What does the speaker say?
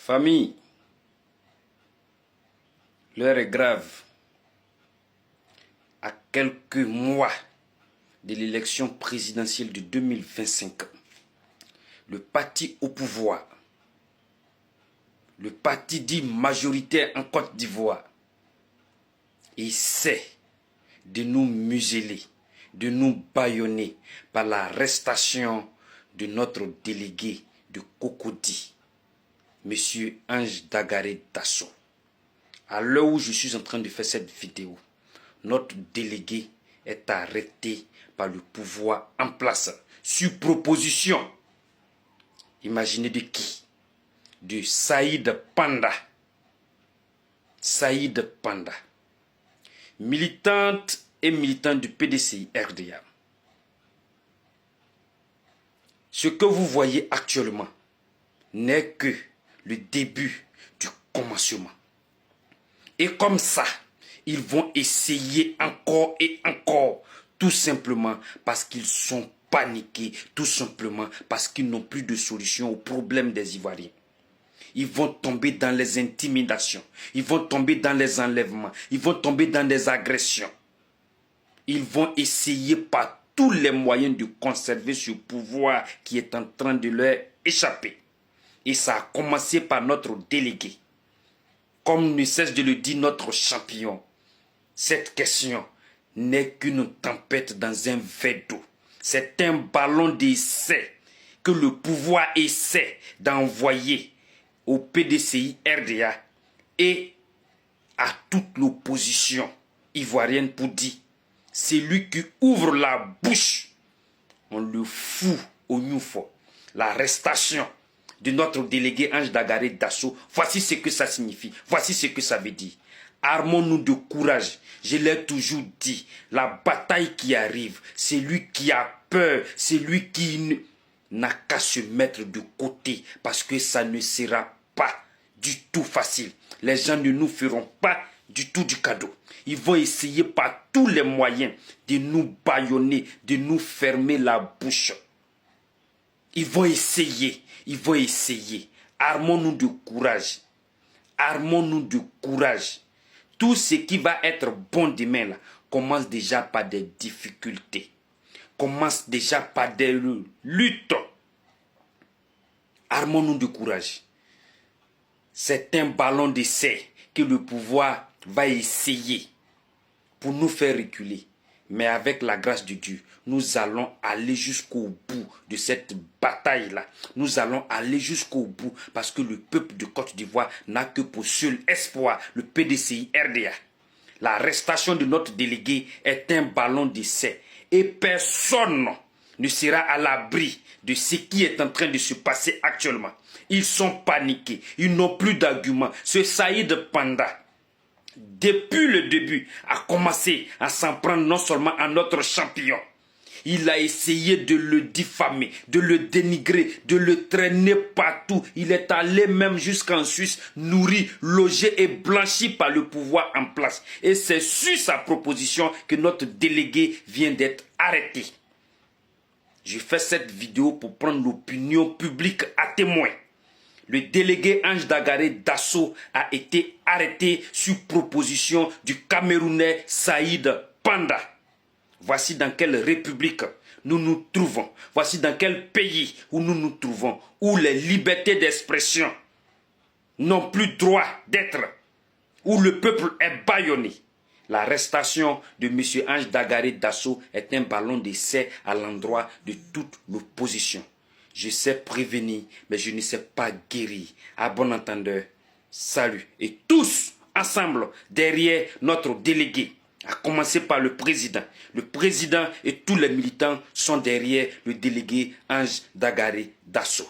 Famille, l'heure est grave. À quelques mois de l'élection présidentielle de 2025, le parti au pouvoir, le parti dit majoritaire en Côte d'Ivoire, essaie de nous museler, de nous bâillonner par l'arrestation de notre délégué de Cocody, M. Ange Dagaré Dasso. À l'heure où je suis en train de faire cette vidéo, notre délégué est arrêté par le pouvoir en place sur proposition. Imaginez de qui? De Saïd Panda. Saïd Panda. Militante et militant du PDCI RDA. Ce que vous voyez actuellement n'est que le début du commencement. Et comme ça, ils vont essayer encore et encore, tout simplement parce qu'ils sont paniqués, tout simplement parce qu'ils n'ont plus de solution aux problèmes des Ivoiriens. Ils vont tomber dans les intimidations, ils vont tomber dans les enlèvements, ils vont tomber dans des agressions. Ils vont essayer par tous les moyens de conserver ce pouvoir qui est en train de leur échapper. Et ça a commencé par notre délégué. Comme ne cesse de le dire notre champion, cette question n'est qu'une tempête dans un verre d'eau. C'est un ballon d'essai que le pouvoir essaie d'envoyer au PDCI RDA et à toute l'opposition ivoirienne pour dire c'est lui qui ouvre la bouche, on le fout au Newfort. L'arrestation de notre délégué Ange Dagaré Dasso, voici ce que ça signifie, voici ce que ça veut dire. Armons-nous de courage, je l'ai toujours dit, la bataille qui arrive, c'est lui qui a peur, c'est lui qui n'a qu'à se mettre de côté, parce que ça ne sera pas du tout facile. Les gens ne nous feront pas du tout du cadeau. Ils vont essayer par tous les moyens de nous bâillonner, de nous fermer la bouche. Ils vont essayer. Armons-nous de courage. Armons-nous de courage. Tout ce qui va être bon demain là, commence déjà par des difficultés. Commence déjà par des luttes. Armons-nous de courage. C'est un ballon d'essai que le pouvoir va essayer pour nous faire reculer. Mais avec la grâce de Dieu, nous allons aller jusqu'au bout de cette bataille-là. Nous allons aller jusqu'au bout parce que le peuple de Côte d'Ivoire n'a que pour seul espoir le PDCI RDA. L'arrestation de notre délégué est un ballon d'essai et personne ne sera à l'abri de ce qui est en train de se passer actuellement. Ils sont paniqués, ils n'ont plus d'arguments. Ce Saïd Panda, depuis le début, a commencé à s'en prendre non seulement à notre champion. Il a essayé de le diffamer, de le dénigrer, de le traîner partout. Il est allé même jusqu'en Suisse, nourri, logé et blanchi par le pouvoir en place. Et c'est sur sa proposition que notre délégué vient d'être arrêté. Je fais cette vidéo pour prendre l'opinion publique à témoin. Le délégué Ange Dagaré Dasso a été arrêté sur proposition du Camerounais Saïd Panda. Voici dans quelle république nous nous trouvons. Voici dans quel pays où nous nous trouvons, où les libertés d'expression n'ont plus droit d'être, où le peuple est bâillonné. L'arrestation de M. Ange Dagaré Dasso est un ballon d'essai à l'endroit de toute l'opposition. Je sais prévenir, mais je ne sais pas guérir. À bon entendeur, salut. Et tous ensemble derrière notre délégué, à commencer par le président. Le président et tous les militants sont derrière le délégué Ange Dagaré Dasso.